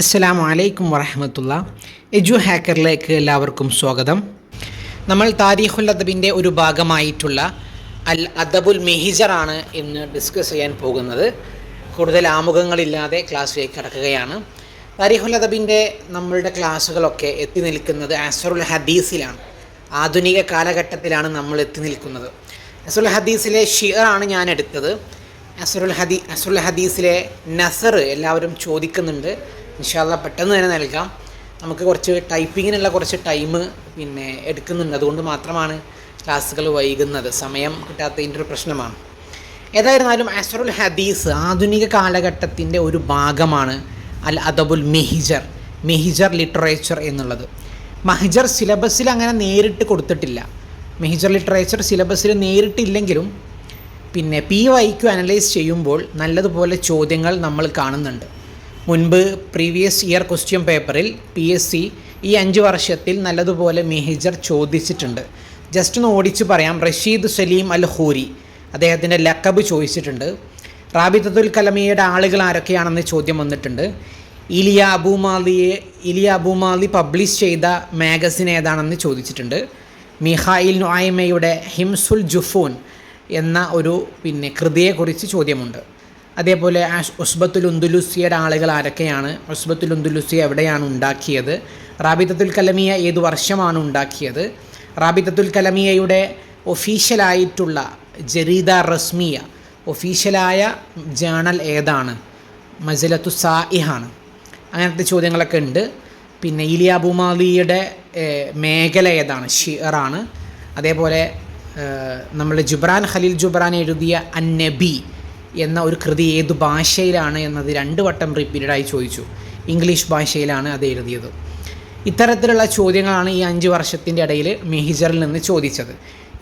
അസ്സലാമു അലൈക്കും വറഹ്മത്തുള്ളാ. എജു ഹാക്കറിലേക്ക് എല്ലാവർക്കും സ്വാഗതം. നമ്മൾ താരീഖുൽ അദബിൻ്റെ ഒരു ഭാഗമായിട്ടുള്ള അൽ അദബുൽ മെഹിജറാണ് ഇന്ന് ഡിസ്കസ് ചെയ്യാൻ പോകുന്നത്. കൂടുതൽ ആമുഖങ്ങളില്ലാതെ ക്ലാസ്സിലേക്ക് കടക്കുകയാണ്. താരീഖുൽ അദബിൻ്റെ നമ്മളുടെ ക്ലാസ്സുകളൊക്കെ എത്തി നിൽക്കുന്നത് അസ്റുൽ ഹദീസിലാണ്. ആധുനിക കാലഘട്ടത്തിലാണ് നമ്മൾ എത്തി നിൽക്കുന്നത്. അസ്റുൽ ഹദീസിലെ ഷിഅറാണ് ഞാൻ എടുത്തത്. അസ്റുൽ ഹദീസിലെ നസർ എല്ലാവരും ചോദിക്കുന്നുണ്ട്. ഇൻഷാ അല്ലാഹ് പെട്ടെന്ന് തന്നെ നൽകാം. നമുക്ക് കുറച്ച് ടൈപ്പിങ്ങിനുള്ള കുറച്ച് ടൈം എടുക്കുന്നുണ്ട്. അതുകൊണ്ട് മാത്രമാണ് ക്ലാസ്സുകൾ വൈകുന്നത്. സമയം കിട്ടാത്തതിൻ്റെ ഒരു പ്രശ്നമാണ്. ഏതായിരുന്നാലും അസ്റുൽ ഹദീസ് ആധുനിക കാലഘട്ടത്തിൻ്റെ ഒരു ഭാഗമാണ് അൽ അദബുൽ മെഹിജർ ലിറ്ററേച്ചർ എന്നുള്ളത്. മഹിജർ സിലബസിൽ അങ്ങനെ നേരിട്ട് കൊടുത്തിട്ടില്ല. മെഹിജർ ലിറ്ററേച്ചർ സിലബസിൽ നേരിട്ടില്ലെങ്കിലും PYQ അനലൈസ് ചെയ്യുമ്പോൾ നല്ലതുപോലെ ചോദ്യങ്ങൾ നമ്മൾ കാണുന്നുണ്ട്. മുൻപ് പ്രീവിയസ് ഇയർ ക്വസ്റ്റ്യൻ പേപ്പറിൽ PSC ഈ 5 വർഷത്തിൽ നല്ലതുപോലെ മെഹിജർ ചോദിച്ചിട്ടുണ്ട്. ജസ്റ്റ് ഒന്ന് ഓടിച്ച് പറയാം. റഷീദ് സലീം അൽ ഹൂരി അദ്ദേഹത്തിൻ്റെ ലക്കബ് ചോദിച്ചിട്ടുണ്ട്. റാബിത്തത്തുൽ കലമിയയുടെ ആളുകൾ ആരൊക്കെയാണെന്ന് ചോദ്യം വന്നിട്ടുണ്ട്. ഇലിയ അബൂമാലി പബ്ലിഷ് ചെയ്ത മാഗസിൻ ഏതാണെന്ന് ചോദിച്ചിട്ടുണ്ട്. മിഹായിൽ നുഐമയുടെ ഹിംസുൽ ജുഫൂൻ എന്ന ഒരു കൃതിയെക്കുറിച്ച് ചോദ്യമുണ്ട്. അതേപോലെ ഉസ്ബത്തുൽ ഉന്ദുലുസിയുടെ ആളുകൾ ആരൊക്കെയാണ്, ഉസ്ബത്തുൽ ഉന്ദുലുസി എവിടെയാണ് ഉണ്ടാക്കിയത്, റാബിത്തത്തുൽ കലമിയ ഏതു വർഷമാണ് ഉണ്ടാക്കിയത്, റാബിത്തത്തുൽ കലമിയയുടെ ഒഫീഷ്യലായിട്ടുള്ള ജരീദ റസ്മിയ ഒഫീഷ്യലായ ജേണൽ ഏതാണ്, മജലത്തു സായിഹാണ്. അങ്ങനത്തെ ചോദ്യങ്ങളൊക്കെ ഉണ്ട്. ഇലിയ അബൂമാലിയുടെ മേഖല ഏതാണ്, ഷിഅറാണ്. അതേപോലെ നമ്മുടെ ഖലീൽ ജുബ്രാൻ എഴുതിയ അന്നബി എന്ന ഒരു കൃതി ഏതു ഭാഷയിലാണ് എന്നത് 2 വട്ടം റിപ്പീറ്റഡായി ചോദിച്ചു. ഇംഗ്ലീഷ് ഭാഷയിലാണ് അത് എഴുതിയത്. ഇത്തരത്തിലുള്ള ചോദ്യങ്ങളാണ് ഈ 5 വർഷത്തിൻ്റെ ഇടയിൽ മെഹിജറിൽ നിന്ന് ചോദിച്ചത്.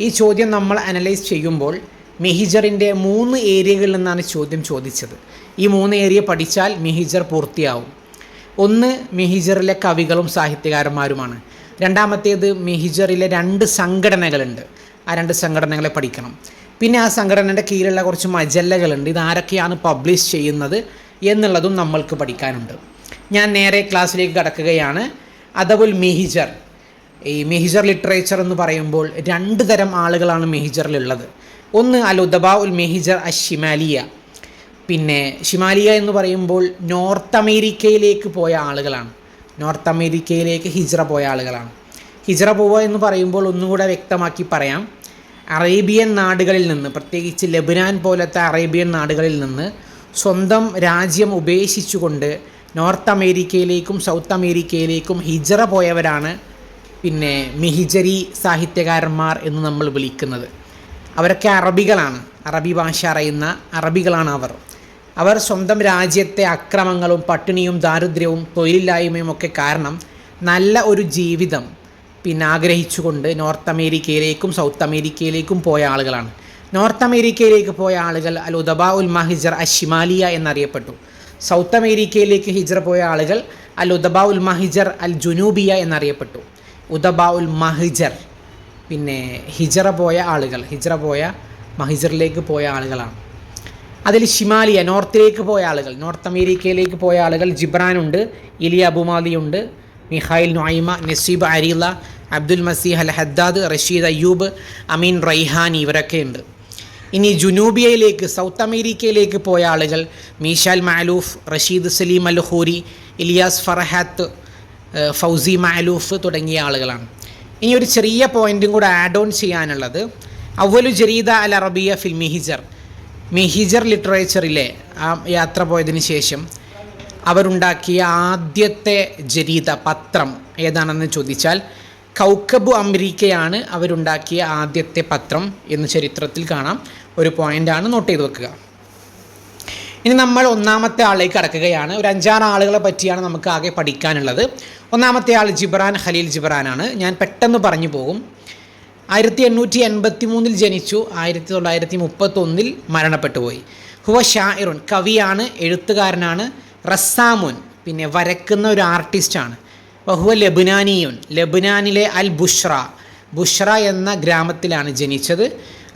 ഈ ചോദ്യം നമ്മൾ അനലൈസ് ചെയ്യുമ്പോൾ മെഹിജറിൻ്റെ 3 ഏരിയകളിൽ നിന്നാണ് ചോദ്യം ചോദിച്ചത്. ഈ 3 ഏരിയ പഠിച്ചാൽ മെഹിജർ പൂർത്തിയാവും. ഒന്ന്, മെഹിജറിലെ കവികളും സാഹിത്യകാരന്മാരുമാണ്. രണ്ടാമത്തേത്, മെഹിജറിലെ 2 സംഘടനകളുണ്ട്. ആ 2 സംഘടനകളെ പഠിക്കണം. പിന്നെ ആ സംഘടനയുടെ കീഴിലുള്ള കുറച്ച് മജല്ലകളുണ്ട്. ഇതാരൊക്കെയാണ് പബ്ലിഷ് ചെയ്യുന്നത് എന്നുള്ളതും നമ്മൾക്ക് പഠിക്കാനുണ്ട്. ഞാൻ നേരെ ക്ലാസ്സിലേക്ക് കടക്കുകയാണ്. അദബുൽ മെഹിജർ. ഈ മെഹിജർ ലിറ്ററേച്ചർ എന്ന് പറയുമ്പോൾ 2 തരം ആളുകളാണ് മെഹിജറിലുള്ളത്. ഒന്ന് അൽ ഉദബാ ഉൽ മെഹിജർ അഷിമാലിയ. ഷിമാലിയ എന്ന് പറയുമ്പോൾ നോർത്ത് അമേരിക്കയിലേക്ക് പോയ ആളുകളാണ്. നോർത്ത് അമേരിക്കയിലേക്ക് ഹിജ്റ പോയ ആളുകളാണ്. ഹിജ്റ പോവുക എന്ന് പറയുമ്പോൾ ഒന്നുകൂടെ വ്യക്തമാക്കി പറയാം. അറേബ്യൻ നാടുകളിൽ നിന്ന്, പ്രത്യേകിച്ച് ലെബനാൻ പോലത്തെ അറേബ്യൻ നാടുകളിൽ നിന്ന് സ്വന്തം രാജ്യം ഉപേക്ഷിച്ചുകൊണ്ട് നോർത്ത് അമേരിക്കയിലേക്കും സൗത്ത് അമേരിക്കയിലേക്കും ഹിജ്റ പോയവരാണ് മെഹിജരി സാഹിത്യകാരന്മാർ എന്ന് നമ്മൾ വിളിക്കുന്നത്. അവരൊക്കെ അറബികളാണ്. അറബി ഭാഷ അറിയുന്ന അറബികളാണ് അവർ സ്വന്തം രാജ്യത്തെ അക്രമങ്ങളും പട്ടിണിയും ദാരിദ്ര്യവും തൊഴിലില്ലായ്മയും ഒക്കെ കാരണം നല്ല ഒരു ജീവിതം ആഗ്രഹിച്ചുകൊണ്ട് നോർത്ത് അമേരിക്കയിലേക്കും സൗത്ത് അമേരിക്കയിലേക്കും പോയ ആളുകളാണ്. നോർത്ത് അമേരിക്കയിലേക്ക് പോയ ആളുകൾ അൽ ഉദബാ ഉൽ മഹിജർ അഷിമാലിയ എന്നറിയപ്പെട്ടു. സൗത്ത് അമേരിക്കയിലേക്ക് ഹിജ്റ പോയ ആളുകൾ അൽ ഉദബാ ഉൽ മഹിജർ അൽ ജുനൂബിയ എന്നറിയപ്പെട്ടു. ഉദബാ ഉൽ മഹിജർ ഹിജ്റ പോയ മഹിജറിലേക്ക് പോയ ആളുകളാണ്. അതിൽ ഷിമാലിയ, നോർത്തിലേക്ക് പോയ ആളുകൾ, നോർത്ത് അമേരിക്കയിലേക്ക് പോയ ആളുകൾ ജിബ്രാനുണ്ട്, ഇലിയ അബൂമാലിയുണ്ട്, മിഹായിൽ നുഐമ, നസീബ് അരീല, അബ്ദുൽ മസീഹ് അൽ ഹദ്ദാദ്, റഷീദ് അയ്യൂബ്, അമീൻ റൈഹാനി ഇവരൊക്കെ ഉണ്ട്. ഇനി ജുനൂബിയയിലേക്ക്, സൗത്ത് അമേരിക്കയിലേക്ക് പോയ ആളുകൾ മീഷാൽ മാലൂഫ്, റഷീദ് സലീം അൽ ഹൂരി, ഇലിയാസ് ഫർഹാത്ത്, ഫൗസി മാലൂഫ് തുടങ്ങിയ ആളുകളാണ്. ഇനി ഒരു ചെറിയ പോയിൻറ്റും കൂടെ ആഡ് ഓൺ ചെയ്യാനുള്ളത്, അവലു ജരീദ അൽ അറബിയ ഫിൽ മെഹിജർ ലിറ്ററേച്ചറിലെ ആ യാത്ര പോയതിന് ശേഷം അവരുണ്ടാക്കിയ ആദ്യത്തെ ജരീദ പത്രം ഏതാണെന്ന് ചോദിച്ചാൽ കൗക്കബു അമേരിക്കയാണ് അവരുണ്ടാക്കിയ ആദ്യത്തെ പത്രം എന്ന് ചരിത്രത്തിൽ കാണാം. ഒരു പോയിൻ്റാണ്, നോട്ട് ചെയ്ത് വെക്കുക. ഇനി നമ്മൾ ഒന്നാമത്തെ ആളിലേക്ക് കടക്കുകയാണ്. ഒരു 5-6 ആളുകളെ പറ്റിയാണ് നമുക്ക് ആകെ പഠിക്കാനുള്ളത്. ഒന്നാമത്തെ ആൾ ഖലീൽ ജിബ്രാനാണ്. ഞാൻ പെട്ടെന്ന് പറഞ്ഞു പോകും. 1883 ജനിച്ചു, 1931 മരണപ്പെട്ടു പോയി. ഹുവ ഷാഇറുൻ, കവിയാണ്, എഴുത്തുകാരനാണ്. റസ്സാമുൻ, വരക്കുന്ന ഒരു ആർട്ടിസ്റ്റാണ്. വഹുവ ലബുനാനിയുൻ, ലബുനാനിലെ അൽ ബുഷ്ര എന്ന ഗ്രാമത്തിലാണ് ജനിച്ചത്.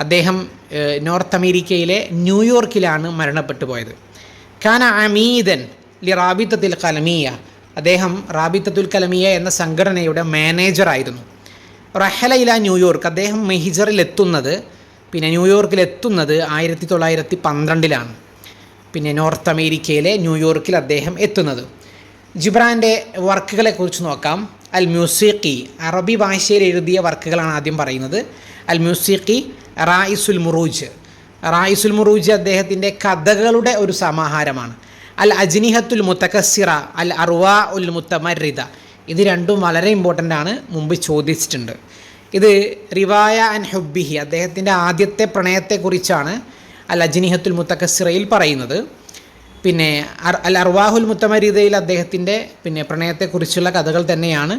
അദ്ദേഹം നോർത്ത് അമേരിക്കയിലെ ന്യൂയോർക്കിലാണ് മരണപ്പെട്ടു പോയത്. കാന അമീദൻ ലി റാബിത്തത്തിൽ കലമിയ, അദ്ദേഹം റാബിത്തത്തുൽ കലമിയ എന്ന സംഘടനയുടെ മാനേജറായിരുന്നു. റഹല ഇല ന്യൂയോർക്ക്, അദ്ദേഹം ഹിജറിലെത്തുന്നത് ന്യൂയോർക്കിലെത്തുന്നത് 1912 പിന്നെ നോർത്ത് അമേരിക്കയിലെ ന്യൂയോർക്കിൽ അദ്ദേഹം എത്തുന്നത്. ജിബ്രാൻ്റെ വർക്കുകളെ കുറിച്ച് നോക്കാം. അൽ മ്യൂസിഖി, അറബി ഭാഷയിൽ എഴുതിയ വർക്കുകളാണ് ആദ്യം പറയുന്നത്. അൽ മ്യൂസിഖി, റായിസുൽ മുറൂജ് അദ്ദേഹത്തിൻ്റെ കഥകളുടെ ഒരു സമാഹാരമാണ്. അൽ അജ്നിഹത്തുൽ മുത്തകസ്സിറ, അൽ അർവാ ഉൽ മുത്തമർരിദ, ഇത് രണ്ടും വളരെ ഇമ്പോർട്ടൻ്റ് ആണ്, മുമ്പ് ചോദിച്ചിട്ടുണ്ട്. ഇത് റിവായ അൻ ഹുബ്ബിഹി, അദ്ദേഹത്തിൻ്റെ ആദ്യത്തെ പ്രണയത്തെക്കുറിച്ചാണ് അൽ അജ്നിഹത്തുൽ മുത്തകസ്സിറയിൽ പറയുന്നത്. പിന്നെ അൽ അർവാഹുൽ മുത്തമരിദയിൽ അദ്ദേഹത്തിൻ്റെ പ്രണയത്തെക്കുറിച്ചുള്ള കഥകൾ തന്നെയാണ്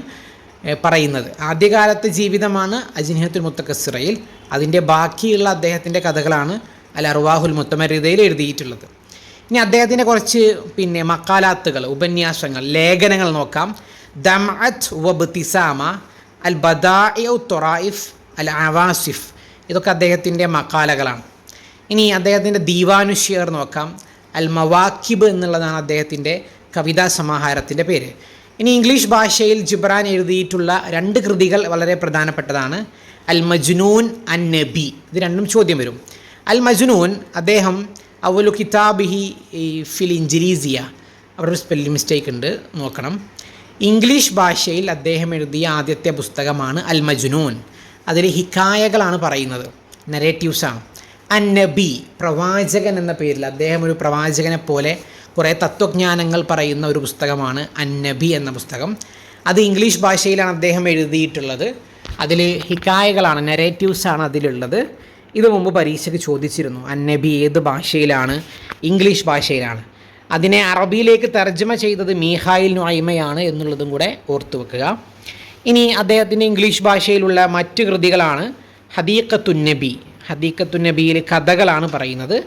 പറയുന്നത്. ആദ്യകാലത്തെ ജീവിതമാണ് അജ്നിഹത്തുൽ മുത്തകസ്സിറയിൽ, അതിൻ്റെ ബാക്കിയുള്ള അദ്ദേഹത്തിൻ്റെ കഥകളാണ് അൽ അർവാഹുൽ മുത്തമരിദയിൽ എഴുതിയിട്ടുള്ളത്. ഇനി അദ്ദേഹത്തിൻ്റെ കുറച്ച് മക്കാലാത്തുകൾ, ഉപന്യാസങ്ങൾ, ലേഖനങ്ങൾ നോക്കാം. ദംഅത്ത് വബ്തിസാമ, അൽ ബദാഇഉ ത്വറായിഫ്, അൽ അവാസിഫ്, ഇതൊക്കെ അദ്ദേഹത്തിൻ്റെ മക്കാലകളാണ്. ഇനി അദ്ദേഹത്തിൻ്റെ ദീവാനുഷിയർ നോക്കാം. അൽ മവാക്കിബ് എന്നുള്ളതാണ് അദ്ദേഹത്തിൻ്റെ കവിതാ സമാഹാരത്തിൻ്റെ പേര്. ഇനി ഇംഗ്ലീഷ് ഭാഷയിൽ ജിബ്രാൻ എഴുതിയിട്ടുള്ള 2 കൃതികൾ വളരെ പ്രധാനപ്പെട്ടതാണ്. അൽ മജ്നൂൻ, അൻ നബി, ഇത് രണ്ടും ചോദ്യം വരും. അൽ മജ്നൂൻ അദ്ദേഹം അവലു കിതാബിഹി ഫിൽ ഇൻജിലീസിയ, അവിടെ ഒരു സ്പെല്ലിംഗ് മിസ്റ്റേക്ക് ഉണ്ട്, നോക്കണം. ഇംഗ്ലീഷ് ഭാഷയിൽ അദ്ദേഹം എഴുതിയ ആദ്യത്തെ പുസ്തകമാണ് അൽ മജ്നൂൻ. അതിൽ ഹിക്കായകളാണ് പറയുന്നത്, നരേറ്റീവ്സാണ്. അൻ നബി, പ്രവാചകൻ എന്ന പേരിൽ അദ്ദേഹം ഒരു പ്രവാചകനെ പോലെ കുറേ തത്വജ്ഞാനങ്ങൾ പറയുന്ന ഒരു പുസ്തകമാണ് അൻ നബി എന്ന പുസ്തകം. അത് ഇംഗ്ലീഷ് ഭാഷയിലാണ് അദ്ദേഹം എഴുതിയിട്ടുള്ളത്. അതിൽ ഹിക്കായകളാണ്, നരേറ്റീവ്സാണ് അതിലുള്ളത്. ഇത് മുമ്പ് പരീക്ഷയ്ക്ക് ചോദിച്ചിരുന്നു, അൻ നബി ഏത് ഭാഷയിലാണ്? ഇംഗ്ലീഷ് ഭാഷയിലാണ്. അതിനെ അറബിയിലേക്ക് തർജ്ജമ ചെയ്തത് മീഖായിൽ നുഐമയാണ് എന്നുള്ളതും കൂടെ ഓർത്തു വെക്കുക. ഇനി അദ്ദേഹത്തിൻ്റെ ഇംഗ്ലീഷ് ഭാഷയിലുള്ള മറ്റ് കൃതികളാണ് ഹദീഖത്തുൻ നബി. ഹദീഖത്തുൻ നബിയിൽ കഥകളാണ് പറയുന്നത്.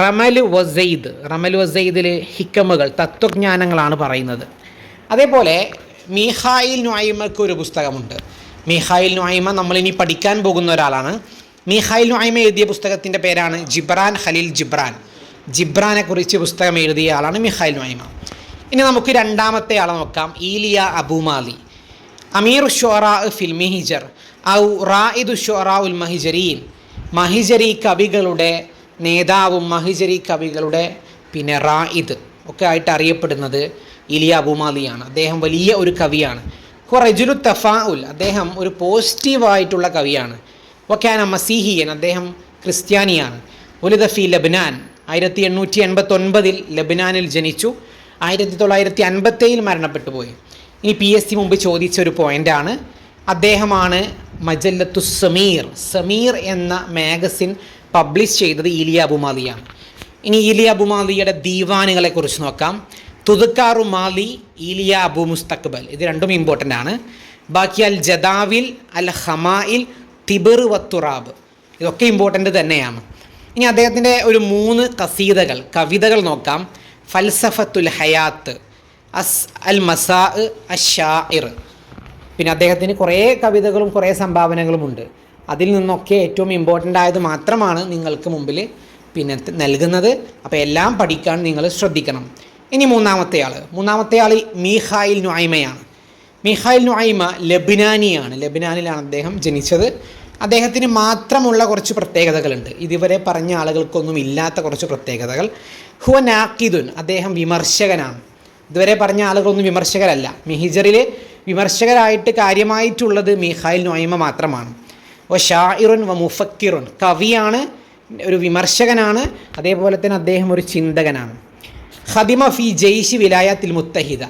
റമൽ വസൈദിൽ ഹിക്കമുകൾ, തത്വജ്ഞാനങ്ങളാണ് പറയുന്നത്. അതേപോലെ മീഖായിൽ നുഐമക്ക് ഒരു പുസ്തകമുണ്ട്. മീഖായിൽ നുഐമ നമ്മളിനി പഠിക്കാൻ പോകുന്ന ഒരാളാണ്. മീഖായിൽ നുഐമ എഴുതിയ പുസ്തകത്തിൻ്റെ പേരാണ് ജിബ്രാൻ ഖലീൽ ജിബ്രാൻ. ജിബ്രാനെ കുറിച്ച് പുസ്തകം എഴുതിയ ആളാണ് മീഖായിൽ നുഐമ. ഇനി നമുക്ക് രണ്ടാമത്തെ ആളെ നോക്കാം. ഈലിയ അബൂമാലി, അമീർ ഷുഅറാ ഫിൽ മിഹിജർ ഔ റായിദു ഷുഅറാ ഉൽ മഹിജരീൻ, മഹിജരി കവികളുടെ നേതാവും മഹിജരി കവികളുടെ റായിദ് ഒക്കെ ആയിട്ട് അറിയപ്പെടുന്നത് ഈലിയ അബൂമാലിയാണ്. അദ്ദേഹം വലിയ ഒരു കവിയാണ്. റജുലു തഫാഉൽ, അദ്ദേഹം ഒരു പോസിറ്റീവായിട്ടുള്ള കവിയാണ്. വക്കാന മസീഹിയൻ, അദ്ദേഹം ക്രിസ്ത്യാനിയാണ്. ഉലിദ ഫി ലബ്നാൻ, 1889 ലബ്നാനിൽ ജനിച്ചു. 1957 മരണപ്പെട്ടു പോയി. ഇനി PSC മുമ്പ് ചോദിച്ച ഒരു പോയിൻ്റാണ്. അദ്ദേഹമാണ് മജല്ലത്തു സമീർ എന്ന മാഗസിൻ പബ്ലിഷ് ചെയ്തത് ഈലിയ അബൂമാലിയാണ്. ഇനി ഈലിയ അബൂമാലിയുടെ ദീവാനുകളെ കുറിച്ച് നോക്കാം. തുദ്ക്കാറു മാലി, ഈലിയ അബു മുസ്തഖ്ബൽ, ഇത് രണ്ടും ഇമ്പോർട്ടൻ്റ് ആണ്. ബാക്കി അൽ ജദാവിൽ, അൽ ഹമായിൽ, തിബർ വത്തുറാബ്, ഇതൊക്കെ ഇമ്പോർട്ടൻ്റ് തന്നെയാണ്. ഇനി അദ്ദേഹത്തിൻ്റെ ഒരു 3 കവിതകൾ നോക്കാം. ഫൽസഫത്തുൽ ഹയാത്ത്, അൽ മസാ, അഷാഇർ. പിന്നെ അദ്ദേഹത്തിന് കുറേ കവിതകളും കുറേ സംഭാവനകളുമുണ്ട്. അതിൽ നിന്നൊക്കെ ഏറ്റവും ഇമ്പോർട്ടൻ്റ് ആയത് മാത്രമാണ് നിങ്ങൾക്ക് മുമ്പിൽ നൽകുന്നത്. അപ്പോൾ എല്ലാം പഠിക്കാൻ നിങ്ങൾ ശ്രദ്ധിക്കണം. ഇനി മൂന്നാമത്തെ ആൾ മീഖായിൽ നുഐമയാണ്. മീഖായിൽ നുഐമ ലബ്നാനിയാണ്. ലബ്നാനിലാണ് അദ്ദേഹം ജനിച്ചത്. അദ്ദേഹത്തിന് മാത്രമുള്ള കുറച്ച് പ്രത്യേകതകളുണ്ട്, ഇതുവരെ പറഞ്ഞ ആളുകൾക്കൊന്നും ഇല്ലാത്ത കുറച്ച് പ്രത്യേകതകൾ. ഹുവ നാക്കിദുൻ, അദ്ദേഹം വിമർശകനാണ്. ഇതുവരെ പറഞ്ഞ ആളുകളൊന്നും വിമർശകരല്ല. മിഹിജറിൽ വിമർശകരായിട്ട് കാര്യമായിട്ടുള്ളത് മീഖായിൽ നുഐമ മാത്രമാണ്. വ ഷാഇറുൻ വ മുഫക്കിറുൻ, കവിയാണ്, ഒരു വിമർശകനാണ്, അതേപോലെ തന്നെ അദ്ദേഹം ഒരു ചിന്തകനാണ്. ഖദിമ ഫി ജയ്ഷി വിലായത്തിൽ മുത്തഹിദ,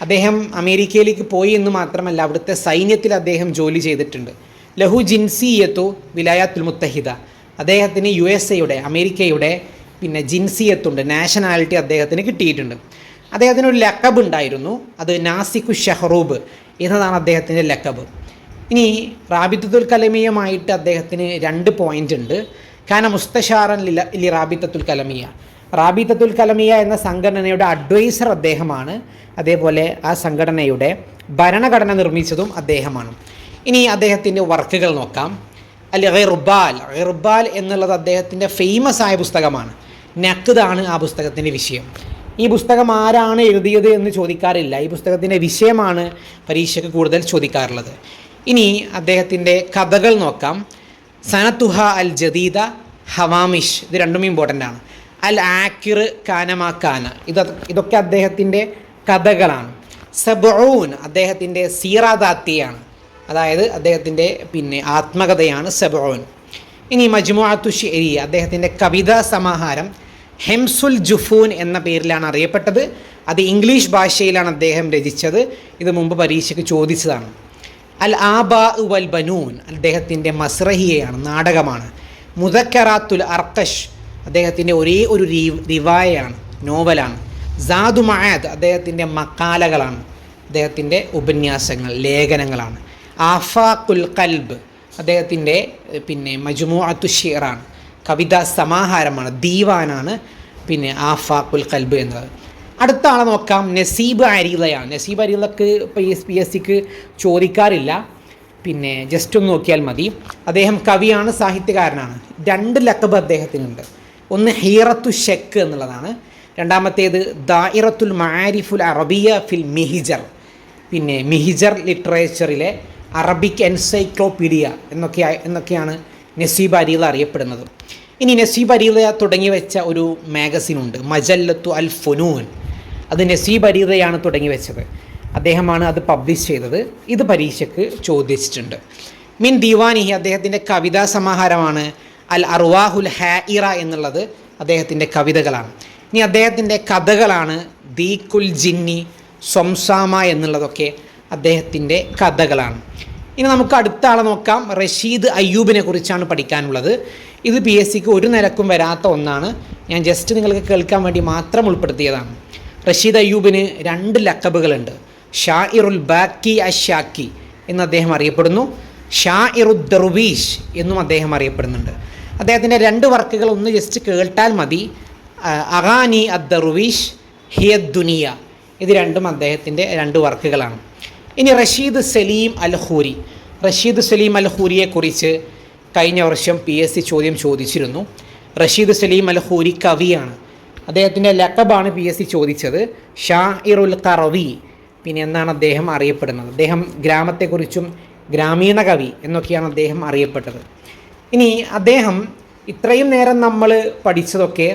അദ്ദേഹം അമേരിക്കയിലേക്ക് പോയി എന്ന് മാത്രമല്ല അവിടുത്തെ സൈന്യത്തിൽ അദ്ദേഹം ജോലി ചെയ്തിട്ടുണ്ട്. ലഹു ജിൻസിയത്തു വിലായത്തുൽ മുത്തഹിദ, അദ്ദേഹത്തിന് USA അമേരിക്കയുടെ ജിൻസിയത്തുണ്ട്, നാഷണാലിറ്റി അദ്ദേഹത്തിന് കിട്ടിയിട്ടുണ്ട്. അദ്ദേഹത്തിനൊരു ലക്കബ് ഉണ്ടായിരുന്നു, അത് നാസിഖു ഷഹ്റൂബ് എന്നതാണ് അദ്ദേഹത്തിൻ്റെ ലക്കബ്. ഇനി റാബിത്തത്തുൽ കലമിയുമായിട്ട് അദ്ദേഹത്തിന് 2 പോയിൻ്റ് ഉണ്ട്. കാന മുസ്തഷാറൻ ലി റാബിത്തത്തുൽ കലമിയ, റാബിത്തത്തുൽ കലമിയ എന്ന സംഘടനയുടെ അഡ്വൈസർ അദ്ദേഹമാണ്. അതേപോലെ ആ സംഘടനയുടെ ഭരണഘടന നിർമ്മിച്ചതും അദ്ദേഹമാണ്. ഇനി അദ്ദേഹത്തിൻ്റെ വർക്കുകൾ നോക്കാം. അൽ ഇർബാൽ എന്നുള്ളത് അദ്ദേഹത്തിൻ്റെ ഫേമസ് ആയ പുസ്തകമാണ്. നഖ്ദാണ് ആ പുസ്തകത്തിൻ്റെ വിഷയം. ഈ പുസ്തകം ആരാണ് എഴുതിയത് എന്ന് ചോദിക്കാറില്ല. ഈ പുസ്തകത്തിൻ്റെ വിഷയമാണ് പരീക്ഷയ്ക്ക് കൂടുതൽ ചോദിക്കാറുള്ളത്. ഇനി അദ്ദേഹത്തിൻ്റെ കഥകൾ നോക്കാം. സനത്തുഹ അൽ ജദീദ, ഹവാമിഷ്, ഇത് രണ്ടും ഇമ്പോർട്ടൻ്റ് ആണ്. അൽ ആക്കിർ, കാനമാ കാന, ഇതൊക്കെ അദ്ദേഹത്തിൻ്റെ കഥകളാണ്. സബഊൻ അദ്ദേഹത്തിൻ്റെ സീറാദാത്തിയാണ്, അതായത് അദ്ദേഹത്തിൻ്റെ ആത്മകഥയാണ് സബഊൻ. ഇനി മജ്മുഅത്തു ശിഅരി അദ്ദേഹത്തിൻ്റെ കവിതാ സമാഹാരം ഹിംസുൽ ജുഫൂൻ എന്ന പേരിലാണ് അറിയപ്പെട്ടത്. അത് ഇംഗ്ലീഷ് ഭാഷയിലാണ് അദ്ദേഹം രചിച്ചത്. ഇത് മുമ്പ് പരീക്ഷയ്ക്ക് ചോദിച്ചതാണ്. അൽ ആബാ വൽ ബനൂൻ അദ്ദേഹത്തിൻ്റെ മസ്റഹിയയാണ്, നാടകമാണ്. മുദക്കറാത്തുൽ അർക്കഷ് അദ്ദേഹത്തിൻ്റെ ഒരേ ഒരു റിവായയാണ്, നോവലാണ്. സാദു മഅദ് അദ്ദേഹത്തിൻ്റെ മക്കാലകളാണ്, അദ്ദേഹത്തിൻ്റെ ഉപന്യാസങ്ങൾ, ലേഖനങ്ങളാണ്. ആഫാഖുൽ ഖൽബ് അദ്ദേഹത്തിൻ്റെ മജ്മുഅത്തു ശിഅറാണ്, കവിതാ സമാഹാരമാണ്, ദീവാനാണ്. ആഫാഖുൽ ഖൽബ് എന്നത്. അടുത്ത ആളെ നോക്കാം. നസീബ് അരീളയാണ്. നസീബ് അരീളക്ക് PSCക്ക് ചോദിക്കാറില്ല, ജസ്റ്റ് ഒന്ന് നോക്കിയാൽ മതി. അദ്ദേഹം കവിയാണ്, സാഹിത്യകാരനാണ്. 2 ലഖബ് അദ്ദേഹത്തിനുണ്ട്. ഒന്ന് ഹീറത്തു ഷെക്ക് എന്നുള്ളതാണ്, രണ്ടാമത്തേത് ദായിറത്തുൽ മആരിഫുൽ അറബിയ ഫിൽ മിഹിജർ. മിഹിജർ ലിറ്ററേച്ചറിലെ അറബിക് എൻസൈക്ലോപീഡിയ എന്നൊക്കെയാണ് നസീബ് അരീള അറിയപ്പെടുന്നത്. ഇനി നസീബ് അരീള തുടങ്ങി വെച്ച ഒരു മാഗസിനുണ്ട്, മജല്ലത്തു അൽ ഫുനൂൻ. അത് നസീബ് അരീളയാണ് തുടങ്ങി വെച്ചത്, അദ്ദേഹമാണ് അത് പബ്ലിഷ് ചെയ്തത്. ഇത് പരീക്ഷയ്ക്ക് ചോദിച്ചിട്ടുണ്ട്. മിൻ ദീവാനിഹി അദ്ദേഹത്തിൻ്റെ കവിതാ സമാഹാരമാണ് അൽ അർവാഹുൽ ഹായിറ എന്നുള്ളത് അദ്ദേഹത്തിൻ്റെ കവിതകളാണ്. ഇനി അദ്ദേഹത്തിൻ്റെ കഥകളാണ് ദീക്കുൽ ജിന്നി, സ്വംസാമ എന്നുള്ളതൊക്കെ അദ്ദേഹത്തിൻ്റെ കഥകളാണ്. ഇനി നമുക്ക് അടുത്ത ആളെ നോക്കാം. റഷീദ് അയ്യൂബിനെ കുറിച്ചാണ് പഠിക്കാനുള്ളത്. ഇത് PSCക്ക് ഒരു നിലക്കും വരാത്ത ഒന്നാണ്, ഞാൻ ജസ്റ്റ് നിങ്ങൾക്ക് കേൾക്കാൻ വേണ്ടി മാത്രം ഉൾപ്പെടുത്തിയതാണ്. റഷീദ് അയ്യൂബിന് 2 ലഖബുകളുണ്ട്. ഷാഇറുൽ ബാക്കി അഷാക്കി എന്ന് അദ്ദേഹം അറിയപ്പെടുന്നു, ഷാഇറുദ് ദർവീഷ് എന്നും അദ്ദേഹം അറിയപ്പെടുന്നുണ്ട്. അദ്ദേഹത്തിൻ്റെ 2 വർക്കുകൾ ഒന്ന് ജസ്റ്റ് കേട്ടാൽ മതി. അഗാനി അദ് ദർവീഷ്, ഹിയദ് ദുനിയ, ഇത് രണ്ടും അദ്ദേഹത്തിൻ്റെ 2 വർക്കുകളാണ്. ഇനി റഷീദ് സലീം അൽ ഖൂരി. റഷീദ് സലീം അൽ ഖൂരിയെക്കുറിച്ച് കഴിഞ്ഞ വർഷം PSC ചോദ്യം ചോദിച്ചിരുന്നു. റഷീദ് സലീം അൽ ഖൂരി കവിയാണ്, അദ്ദേഹത്തിൻ്റെ ലഖബാണ് PSC ചോദിച്ചത്, ഷാഇറുൽ ഖറവി. എന്നാണ് അദ്ദേഹം അറിയപ്പെടുന്നത്. അദ്ദേഹം ഗ്രാമത്തെക്കുറിച്ചും ഗ്രാമീണ കവി എന്നൊക്കെയാണ് അദ്ദേഹം അറിയപ്പെട്ടത്. ഇനി അദ്ദേഹം ഇത്രയും നേരം നമ്മൾ പഠിച്ചതൊക്കെ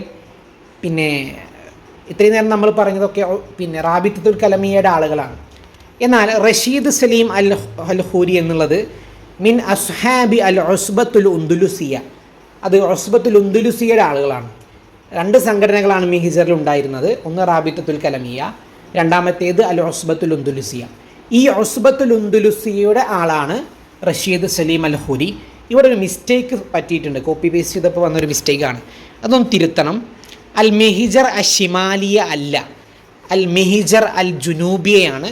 ഇത്രയും നേരം നമ്മൾ പറഞ്ഞതൊക്കെ റാബിത്തത്തുൽ കലമിയയുടെ ആളുകളാണ്. എന്നാൽ റഷീദ് സലീം അൽ ഖൂരി എന്നുള്ളത് മിൻ അസ്ഹാബി അൽ ഉസ്ബത്തുൽ ഉന്ദുലുസിയ, അത് ഉസ്ബത്തുൽ ഉന്ദുലുസിയയുടെ ആളുകളാണ്. 2 സംഘടനകളാണ് മിഹിജറിൽ ഉണ്ടായിരുന്നത്, ഒന്ന് റാബിത്തത്തുൽ കലമിയ, രണ്ടാമത്തേത് അൽ ഉസ്ബത്തുൽ ഉന്ദുലുസിയ. ഈ ഉസ്ബത്തുൽ ഉന്ദുലുസിയയുടെ ആളാണ് റഷീദ് സലീം അൽ ഖൂരി. ഇവിടെ ഒരു മിസ്റ്റേക്ക് പറ്റിയിട്ടുണ്ട്, കോപ്പി പേസ്റ്റ് ചെയ്തപ്പോൾ വന്നൊരു മിസ്റ്റേക്കാണ്, അതൊന്ന് തിരുത്തണം. അൽ മിഹിജർ അഷിമാലിയ അല്ല, അൽ മിഹിജർ അൽ ജുനൂബിയയാണ്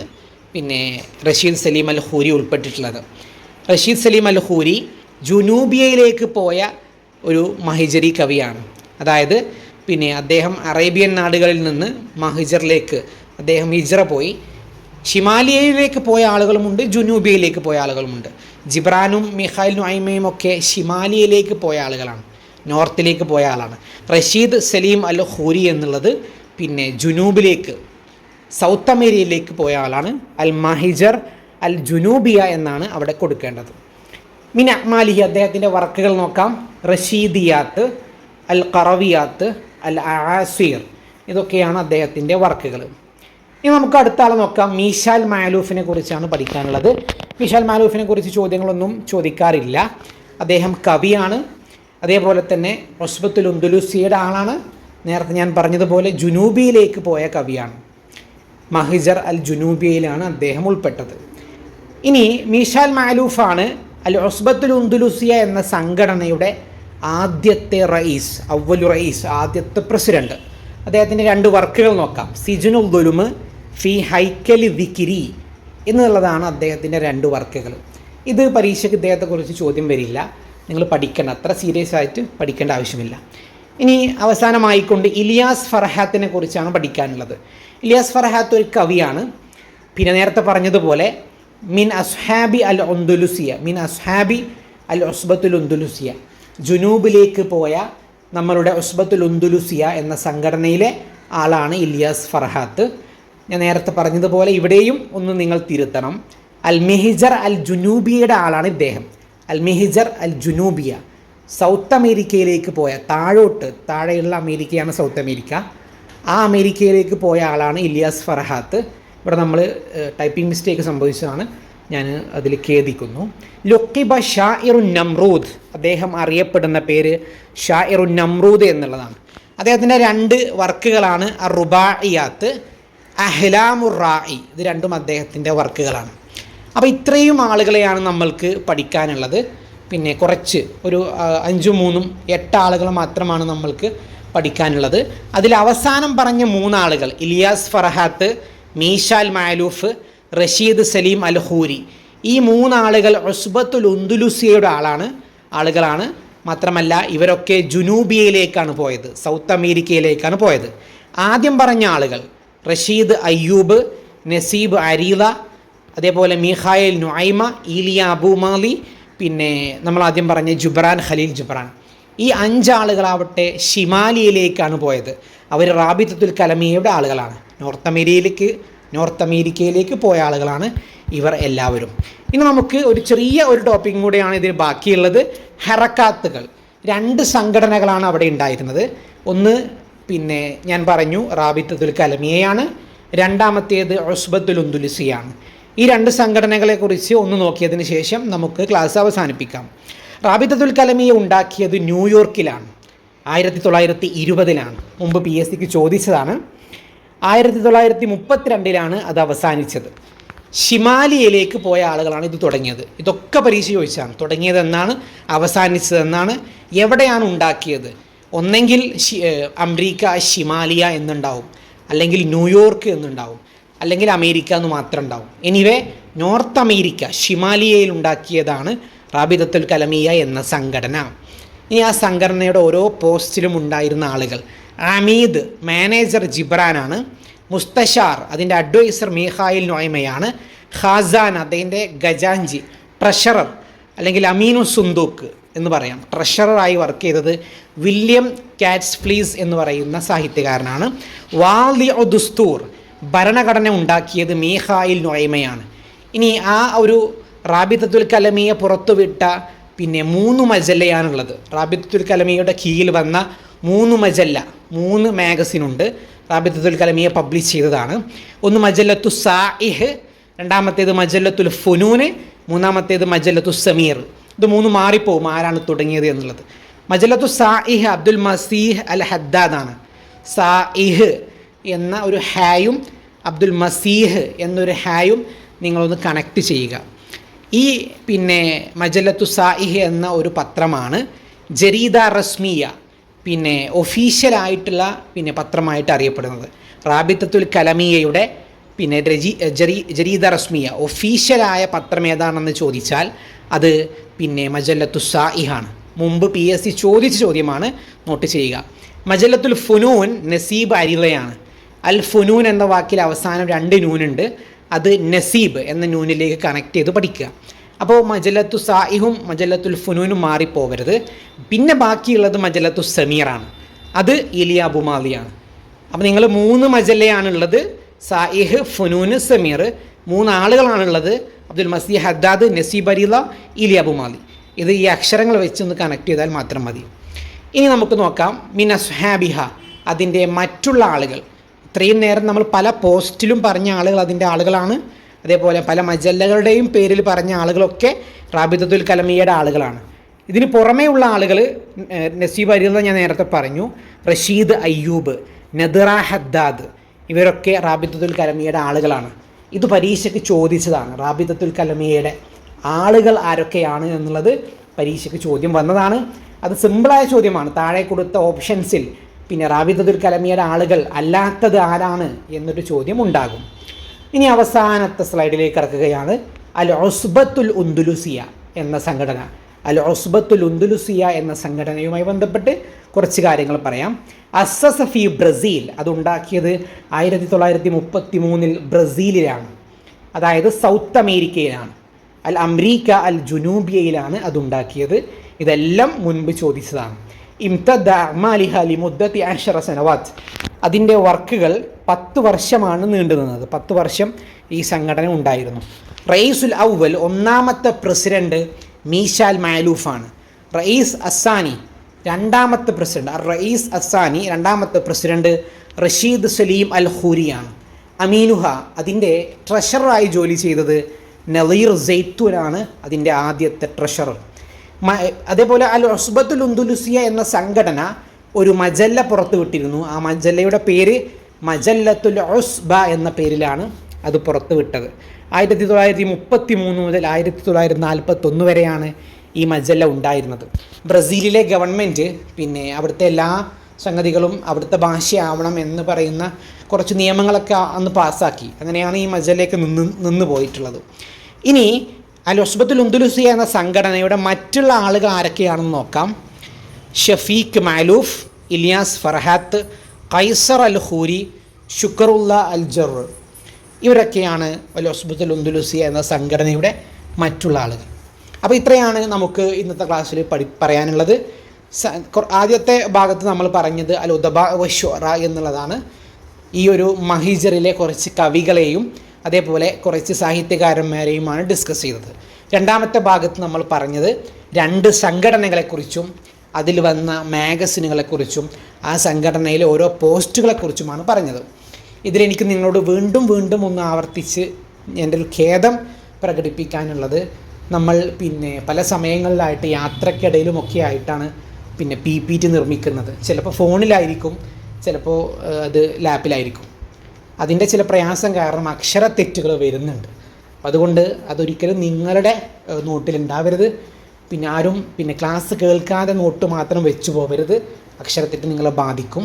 റഷീദ് സലീം അൽ ഖൂരി ഉൾപ്പെട്ടിട്ടുള്ളത്. റഷീദ് സലീം അൽ ഖൂരി ജുനൂബിയയിലേക്ക് പോയ ഒരു മഹിജരി കവിയാണ്. അതായത് അദ്ദേഹം അറേബ്യൻ നാടുകളിൽ നിന്ന് മഹിജറിലേക്ക് അദ്ദേഹം ഹിജ്റ പോയി. ഷിമാലിയയിലേക്ക് പോയ ആളുകളുമുണ്ട്, ജുനൂബിയയിലേക്ക് പോയ ആളുകളുമുണ്ട്. ജിബ്രാനും മിഖായിൽ നുഐമയും ഒക്കെ ഷിമാലിയയിലേക്ക് പോയ ആളുകളാണ്, നോർത്തിലേക്ക് പോയ ആളാണ്. റഷീദ് സലീം അൽ ഖൂരി എന്നുള്ളത് ജുനൂബിലേക്ക്, സൗത്ത് അമേരിക്കയിലേക്ക് പോയ ആളാണ്. അൽ മഹിജർ അൽ ജുനൂബിയ എന്നാണ് അവിടെ കൊടുക്കേണ്ടത്. മിൻ അഅ്മാലിഹി അദ്ദേഹത്തിൻ്റെ വർക്കുകൾ നോക്കാം. റഷീദിയാത്ത്, അൽ ഖറവിയാത്ത്, അൽ ആസീർ, ഇതൊക്കെയാണ് അദ്ദേഹത്തിൻ്റെ വർക്കുകൾ. ഇനി നമുക്ക് അടുത്ത ആളെ നോക്കാം. മീശാൽ മാലൂഫിനെ കുറിച്ചാണ് പഠിക്കാനുള്ളത്. മീശാൽ മാലൂഫിനെ കുറിച്ച് ചോദ്യങ്ങളൊന്നും ചോദിക്കാറില്ല. അദ്ദേഹം കവിയാണ്, അതേപോലെ തന്നെ ഉസ്ബത്തുൽ ഉന്ദുലുസിയുടെ ആളാണ്. നേരത്തെ ഞാൻ പറഞ്ഞതുപോലെ ജുനൂബിയിലേക്ക് പോയ കവിയാണ്. മഹിജർ അൽ ജുനൂബിയയിലാണ് അദ്ദേഹം ഉൾപ്പെട്ടത്. ഇനി മീശാൽ മാലൂഫാണ് അൽ ഉസ്ബത്തുൽ ഉന്ദുലുസിയ എന്ന സംഘടനയുടെ ആദ്യത്തെ റയീസ്, അവ്വലു റയീസ്, ആദ്യത്തെ പ്രസിഡന്റ്. അദ്ദേഹത്തിൻ്റെ 2 വർക്കുകൾ നോക്കാം. സിജുനുൽ ദുലുമ് ഫി ഹൈക്കലി ദിക്രി എന്നുള്ളതാണ് അദ്ദേഹത്തിൻ്റെ 2 വർക്കുകൾ. ഇത് പരീക്ഷയ്ക്ക് ഇദ്ദേഹത്തെക്കുറിച്ച് ചോദ്യം വരില്ല, നിങ്ങൾ പഠിക്കേണ്ട, അത്ര സീരിയസ് ആയിട്ട് പഠിക്കേണ്ട ആവശ്യമില്ല. ഇനി അവസാനമായിക്കൊണ്ട് ഇലിയാസ് ഫർഹാത്തിനെ കുറിച്ചാണ് പഠിക്കാനുള്ളത്. ഇലിയാസ് ഫർഹാത്ത് ഒരു കവിയാണ്. നേരത്തെ പറഞ്ഞതുപോലെ മിൻ അസ്ഹാബി അൽ ഉന്ദുലുസിയ, മിൻ അസ്ഹാബി അൽ ഉസ്ബത്തുൽ ഉന്ദുലുസിയ, ജുനൂബിലേക്ക് പോയ നമ്മളുടെ ഉസ്ബത്തുൽ ഉന്ദുലുസിയ എന്ന സംഘടനയിലെ ആളാണ് ഇലിയാസ് ഫർഹാത്ത്. ഞാൻ നേരത്തെ പറഞ്ഞതുപോലെ ഇവിടെയും ഒന്ന് നിങ്ങൾ തിരുത്തണം. അൽ മിഹിജർ അൽ ജുനൂബിയയുടെ ആളാണ് ഇദ്ദേഹം. അൽ മിഹിജർ അൽ ജുനൂബിയ, സൗത്ത് അമേരിക്കയിലേക്ക് പോയ, താഴെയുള്ള അമേരിക്കയാണ് സൗത്ത് അമേരിക്ക. ആ അമേരിക്കയിലേക്ക് പോയ ആളാണ് ഇലിയാസ് ഫർഹാത്ത്. ഇവിടെ നമ്മൾ ടൈപ്പിംഗ് മിസ്റ്റേക്ക് സംഭവിച്ചതാണ്, ഞാൻ അതിൽ ഖേദിക്കുന്നു. ലുഖിബ ഷാഇറുൻ നമ്രൂദ്, അദ്ദേഹം അറിയപ്പെടുന്ന പേര് ഷാഇറുൻ നമ്രൂദ് എന്നുള്ളതാണ്. അദ്ദേഹത്തിൻ്റെ 2 വർക്കുകളാണ് അറുബാഇയാത്ത്, അഹ്ലാമുർ റായി. ഇത് രണ്ടും അദ്ദേഹത്തിൻ്റെ വർക്കുകളാണ്. അപ്പോൾ ഇത്രയും ആളുകളെയാണ് നമ്മൾക്ക് പഠിക്കാനുള്ളത്. പിന്നെ കുറച്ച് ഒരു 5, 3, 8 ആളുകൾ മാത്രമാണ് നമ്മൾക്ക് പഠിക്കാനുള്ളത്. അതിൽ അവസാനം പറഞ്ഞ 3 ആളുകൾ, ഇലിയാസ് ഫർഹാത്ത്, മീശാൽ മാലൂഫ്, റഷീദ് സലീം അൽ ഹൂരി, ഈ 3 ആളുകൾ ഉസ്ബത്തുൽ ഉന്ദുലുസിയയുടെ ആളുകളാണ്. മാത്രമല്ല ഇവരൊക്കെ ജുനൂബിയയിലേക്കാണ് പോയത്, സൗത്ത് അമേരിക്കയിലേക്കാണ് പോയത്. ആദ്യം പറഞ്ഞ ആളുകൾ റഷീദ് അയ്യൂബ്, നസീബ് അരീല, അതേപോലെ മീഖായിൽ നുഐമ, ഈലിയ അബൂമാലി, പിന്നെ നമ്മൾ ആദ്യം പറഞ്ഞ ജുബ്രാൻ ഖലീൽ ജുബ്രാൻ, ഈ 5 ആളുകളാവട്ടെ ഷിമാലിയയിലേക്കാണ് പോയത്. അവർ റാബിത്തത്തുൽ കലമിയയുടെ ആളുകളാണ്. നോർത്ത് അമേരിക്കയിലേക്ക് പോയ ആളുകളാണ് ഇവർ എല്ലാവരും. ഇനി നമുക്ക് ഒരു ചെറിയ ടോപ്പിക്കും കൂടെയാണ് ഇതിൽ ബാക്കിയുള്ളത്. ഹറക്കാത്തുകൾ, 2 സംഘടനകളാണ് അവിടെ ഉണ്ടായിരുന്നത്. ഒന്ന് പിന്നെ ഞാൻ പറഞ്ഞു റാബിത്തത്തുൽ കലമിയയാണ്, രണ്ടാമത്തേത് ഉസ്ബത്തുൽ ഉന്ദുലുസിയാണ്. ഈ 2 സംഘടനകളെക്കുറിച്ച് ഒന്ന് നോക്കിയതിന് ശേഷം നമുക്ക് ക്ലാസ് അവസാനിപ്പിക്കാം. റാബിത്തത്തുൽ കലമിയ ഉണ്ടാക്കിയത് ന്യൂയോർക്കിലാണ്, 1920-ലാണ്. മുമ്പ് PSCക്ക് ചോദിച്ചതാണ്. 1932-ലാണ് അത് അവസാനിച്ചത്. ഷിമാലിയയിലേക്ക് പോയ ആളുകളാണ് ഇത് തുടങ്ങിയത്. ഇതൊക്കെ പരീക്ഷ ചോദിച്ചാണ്. തുടങ്ങിയതെന്നാണ്, അവസാനിച്ചതെന്നാണ്, എവിടെയാണ് ഉണ്ടാക്കിയത്. ഒന്നെങ്കിൽ അമേരിക്ക ഷിമാലിയ എന്നുണ്ടാവും, അല്ലെങ്കിൽ ന്യൂയോർക്ക് എന്നുണ്ടാവും, അല്ലെങ്കിൽ അമേരിക്ക എന്ന് മാത്രം ഉണ്ടാവും. എനിവേ നോർത്ത് അമേരിക്ക ഷിമാലിയയിൽ ഉണ്ടാക്കിയതാണ് റാബിത്തത്തുൽ കലമിയ എന്ന സംഘടന. ഇനി ആ സംഘടനയുടെ ഓരോ പോസ്റ്റിലും ഉണ്ടായിരുന്ന ആളുകൾ: അമീദ് മാനേജർ ജിബ്രാനാണ്, മുസ്തഷാർ അതിൻ്റെ അഡ്വൈസർ മീഖായിൽ നൊയ്മയാണ്, ഖാസാൻ അതിൻ്റെ ഖജാൻജി, ട്രഷറർ അല്ലെങ്കിൽ അമീനു സുന്ദൂക്ക് എന്ന് പറയാം, ട്രഷററായി വർക്ക് ചെയ്തത് വില്യം കാറ്റ്സ്ഫ്ലീസ് എന്ന് പറയുന്ന സാഹിത്യകാരനാണ്. വാലി ദുസ്തൂർ ഭരണഘടന ഉണ്ടാക്കിയത് മീഖായിൽ നൊയ്മയാണ്. ഇനി ആ ഒരു റാബിത്തത്തുൽ കലമിയ പുറത്തുവിട്ട പിന്നെ 3 മജല്ലയാണുള്ളത്. റാബിത്തത്തുൽ കലമിയയുടെ കീഴിൽ വന്ന 3 മജല്ല, 3 മാഗസിനുണ്ട് റാബിത്തത്തുൽ കലമിയ പബ്ലിഷ് ചെയ്തതാണ്. ഒന്ന് മജല്ലത്തു സാഇഹ്, രണ്ടാമത്തേത് മജല്ലത്തുൽ ഫുനൂന്, മൂന്നാമത്തേത് മജല്ലത്തു സമീർ. ഇത് 3 മാറിപ്പോവും ആരാണ് തുടങ്ങിയത് എന്നുള്ളത്. മജല്ലത്തു സാഇഹ് അബ്ദുൽ മസീഹ് അൽ ഹദ്ദാദാണ്. സാഇഹ് എന്ന ഒരു ഹായും അബ്ദുൽ മസീഹ് എന്നൊരു ഹായും നിങ്ങളൊന്ന് കണക്ട് ചെയ്യുക. ഈ പിന്നെ മജല്ലത്തു സാഇഹ് എന്ന ഒരു പത്രമാണ് ജരീദ റസ്മിയ, പിന്നെ ഒഫീഷ്യലായിട്ടുള്ള പിന്നെ പത്രമായിട്ട് അറിയപ്പെടുന്നത്. റാബിത്തത്തുൽ കലമിയയുടെ പിന്നെ ജരീദ റസ്മിയ ഒഫീഷ്യലായ പത്രം ഏതാണെന്ന് ചോദിച്ചാൽ അത് പിന്നെ മജല്ലത്തു സാഇഹാണ്. മുമ്പ് PSC ചോദിച്ച ചോദ്യമാണ്, നോട്ട് ചെയ്യുക. മജല്ലത്തുൽ ഫുനൂൻ നസീബ് അരിളയാണ്. അൽ ഫുനൂൻ എന്ന വാക്കിൽ അവസാനം 2 നൂനുണ്ട്, അത് നസീബ് എന്ന നൂനിലേക്ക് കണക്ട് ചെയ്ത് പഠിക്കുക. അപ്പോൾ മജല്ലത്തു സായിഹും മജല്ലത്തുൽ ഫുനൂനും മാറിപ്പോവരുത്. പിന്നെ ബാക്കിയുള്ളത് മജല്ലത്തു സമീറാണ്, അത് ഇലിയ അബുമാലിയാണ്. അപ്പോൾ നിങ്ങൾ 3 മജല്ലയാണുള്ളത്, സായിഹ്, ഫുനൂന്, സമീർ. 3 ആളുകളാണുള്ളത്, അബ്ദുൽ മസീഹ് ഹദ്ദാദ്, നസീബ് അരിള, ഇലിയ അബുമാലി. ഇത് ഈ അക്ഷരങ്ങൾ വെച്ചൊന്ന് കണക്ട് ചെയ്താൽ മാത്രം മതി. ഇനി നമുക്ക് നോക്കാം മിൻ അസ്ഹാബിഹ, അതിൻ്റെ മറ്റുള്ള ആളുകൾ. ഇത്രയും നേരം നമ്മൾ പല പോസ്റ്റിലും പറഞ്ഞ ആളുകൾ അതിൻ്റെ ആളുകളാണ്. അതേപോലെ പല മജല്ലകളുടെയും പേരിൽ പറഞ്ഞ ആളുകളൊക്കെ റാബിത്തത്തുൽ കലമിയയുടെ ആളുകളാണ്. ഇതിന് പുറമേ ഉള്ള ആളുകൾ നസീബ് അരിള ഞാൻ നേരത്തെ പറഞ്ഞു, റഷീദ് അയ്യൂബ്, നദ്റ ഹദ്ദാദ്, ഇവരൊക്കെ റാബിത്തത്തുൽ കലമിയയുടെ ആളുകളാണ്. ഇത് പരീക്ഷയ്ക്ക് ചോദിച്ചതാണ്. റാബിത്തത്തുൽ കലമിയയുടെ ആളുകൾ ആരൊക്കെയാണ് എന്നുള്ളത് പരീക്ഷയ്ക്ക് ചോദ്യം വന്നതാണ്. അത് സിമ്പിളായ ചോദ്യമാണ്. താഴെ കൊടുത്ത ഓപ്ഷൻസിൽ പിന്നെ റാബിത്തത്തുൽ കലമിയയുടെ ആളുകൾ അല്ലാത്തത് ആരാണ് എന്നൊരു ചോദ്യം ഉണ്ടാകും. ഇനി അവസാനത്തെ സ്ലൈഡിലേക്ക് ഇറക്കുകയാണ്. അൽ ഉസ്ബത്തുൽ ഉന്ദുലുസിയ എന്ന സംഘടന. അൽ ഉസ്ബത്തുൽ ഉന്ദുലുസിയ എന്ന സംഘടനയുമായി ബന്ധപ്പെട്ട് കുറച്ച് കാര്യങ്ങൾ പറയാം. അസ്സസഫി ബ്രസീൽ, അതുണ്ടാക്കിയത് 1933 ബ്രസീലിലാണ്, അതായത് സൗത്ത് അമേരിക്കയിലാണ്. അൽ അംരീക്ക അൽ ജുനൂബിയയിലാണ് അതുണ്ടാക്കിയത്. ഇതെല്ലാം മുൻപ് ചോദിച്ചതാണ്. ഇംതദ അഅ്മാലിഹ ലിമുദ്ദത്തി 10 സനവാത്ത്. അതിൻ്റെ വർക്കുകൾ 10 വർഷമാണ് നീണ്ടു നിന്നത്. 10 വർഷം ഈ സംഘടന ഉണ്ടായിരുന്നു. റയീസുൽ അവൽ ഒന്നാമത്തെ പ്രസിഡന്റ് മീശാൽ മാലൂഫാണ്. റയീസ് അസാനി രണ്ടാമത്തെ പ്രസിഡന്റ് റയീസ് അസാനി രണ്ടാമത്തെ പ്രസിഡന്റ് റഷീദ് സലീം അൽ ഖൂരിയാണ്. അമീനുഹ അതിൻ്റെ ട്രഷററായി ജോലി ചെയ്തത് നളീർ സെയ്ത്തൂനാണ് അതിൻ്റെ ആദ്യത്തെ ട്രഷറർ. അതേപോലെ അൽ ഉസ്ബത്തുൽ ഉന്ദുലുസിയ എന്ന സംഘടന ഒരു മജല്ല പുറത്തു വിട്ടിരുന്നു. ആ മജല്ലയുടെ പേര് മജല്ലത്തുൽ ഉസ്ബ എന്ന പേരിലാണ് അത് പുറത്തു വിട്ടത്. 1933 മുതൽ 1941 വരെയാണ് ഈ മജല്ല ഉണ്ടായിരുന്നത്. ബ്രസീലിലെ ഗവൺമെൻറ് പിന്നെ അവിടുത്തെ എല്ലാ സംഗതികളും അവിടുത്തെ ഭാഷയാവണം എന്ന് പറയുന്ന കുറച്ച് നിയമങ്ങളൊക്കെ അന്ന് പാസ്സാക്കി. അങ്ങനെയാണ് ഈ മജല്ലയൊക്കെ നിന്ന് പോയിട്ടുള്ളത്. ഇനി അൽ ഉസ്ബത്തുൽ ഉന്ദുലുസിയ എന്ന സംഘടനയുടെ മറ്റുള്ള ആളുകൾ ആരൊക്കെയാണെന്ന് നോക്കാം. ഷഫീഖ് മാലൂഫ്, ഇലിയാസ് ഫർഹാത്ത്, ഖൈസർ അൽ ഖൂരി, ശുക്റുല്ല അൽ ജർ, ഇവരൊക്കെയാണ് അൽ ഉസ്ബത്തുൽ ഉന്ദുലുസിയ എന്ന സംഘടനയുടെ മറ്റുള്ള ആളുകൾ. അപ്പോൾ ഇത്രയാണ് നമുക്ക് ഇന്നത്തെ ക്ലാസ്സിൽ പറയാനുള്ളത്. ആദ്യത്തെ ഭാഗത്ത് നമ്മൾ പറഞ്ഞത് അൽ ഉദബ വശുറ എന്നുള്ളതാണ്. ഈ ഒരു മഹിജറിലെ കുറച്ച് കവികളെയും അതേപോലെ കുറച്ച് സാഹിത്യകാരന്മാരെയുമാണ് ഡിസ്കസ് ചെയ്തത്. രണ്ടാമത്തെ ഭാഗത്ത് നമ്മൾ പറഞ്ഞത് 2 സംഘടനകളെക്കുറിച്ചും അതിൽ വന്ന മാഗസിനുകളെക്കുറിച്ചും ആ സംഘടനയിലെ ഓരോ പോസ്റ്റുകളെക്കുറിച്ചുമാണ് പറഞ്ഞത്. ഇതിലെനിക്ക് നിങ്ങളോട് വീണ്ടും ഒന്ന് ആവർത്തിച്ച് എൻ്റെ ഒരു ഖേദം പ്രകടിപ്പിക്കാനുള്ളത്, നമ്മൾ പിന്നെ പല സമയങ്ങളിലായിട്ട് യാത്രക്കിടയിലുമൊക്കെ ആയിട്ടാണ് പിന്നെ PPT നിർമ്മിക്കുന്നത്. ചിലപ്പോൾ ഫോണിലായിരിക്കും, ചിലപ്പോൾ അത് ലാപ്പിലായിരിക്കും. അതിൻ്റെ ചില പ്രയാസം കാരണം അക്ഷരത്തെറ്റുകൾ വരുന്നുണ്ട്. അതുകൊണ്ട് അതൊരിക്കലും നിങ്ങളുടെ നോട്ടിലുണ്ടാവരുത്. പിന്നെ ആരും പിന്നെ ക്ലാസ് കേൾക്കാതെ നോട്ട് മാത്രം വെച്ച് പോകരുത്. അക്ഷരത്തെറ്റ് നിങ്ങളെ ബാധിക്കും.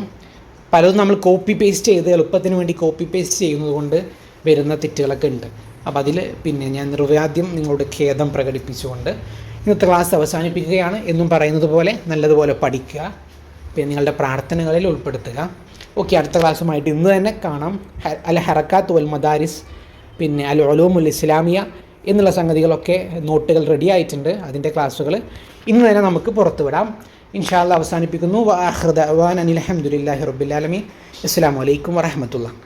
പലതും നമ്മൾ കോപ്പി പേസ്റ്റ് ചെയ്ത് എളുപ്പത്തിന് വേണ്ടി കോപ്പി പേസ്റ്റ് ചെയ്യുന്നത് കൊണ്ട് വരുന്ന തെറ്റുകളൊക്കെ ഉണ്ട്. അപ്പോൾ അതിൽ പിന്നെ ഞാൻ നിർവ്യാദ്യം നിങ്ങളോട് ഖേദം പ്രകടിപ്പിച്ചുകൊണ്ട് ഇന്നത്തെ ക്ലാസ് അവസാനിപ്പിക്കുകയാണ്. എന്നും പറയുന്നത് പോലെ നല്ലതുപോലെ പഠിക്കുക, പിന്നെ നിങ്ങളുടെ പ്രാർത്ഥനകളിൽ ഉൾപ്പെടുത്തുക. ഓക്കെ, അടുത്ത ക്ലാസ്സുമായിട്ട് ഇന്ന് തന്നെ കാണാം. അൽ ഹറക്കാത്ത് വൽ മദാരിസ്, പിന്നെ അൽ ഉലൂമുൽ ഇസ്ലാമിയ എന്നുള്ള സംഗതികളൊക്കെ നോട്ടുകൾ റെഡി ആയിട്ടുണ്ട്. അതിൻ്റെ ക്ലാസ്സുകൾ ഇന്ന് തന്നെ നമുക്ക് പുറത്തു വിടാം. ഇൻഷാ അല്ലാഹ് അവസാനിപ്പിക്കുന്നു. വആഖിറു ദഅ്വാനാ അനിൽ ഹംദുലില്ലാഹി റബ്ബിൽ ആലമീൻ. അസ്സലാമു അലൈക്കും വറഹ്മത്തുള്ളാഹി.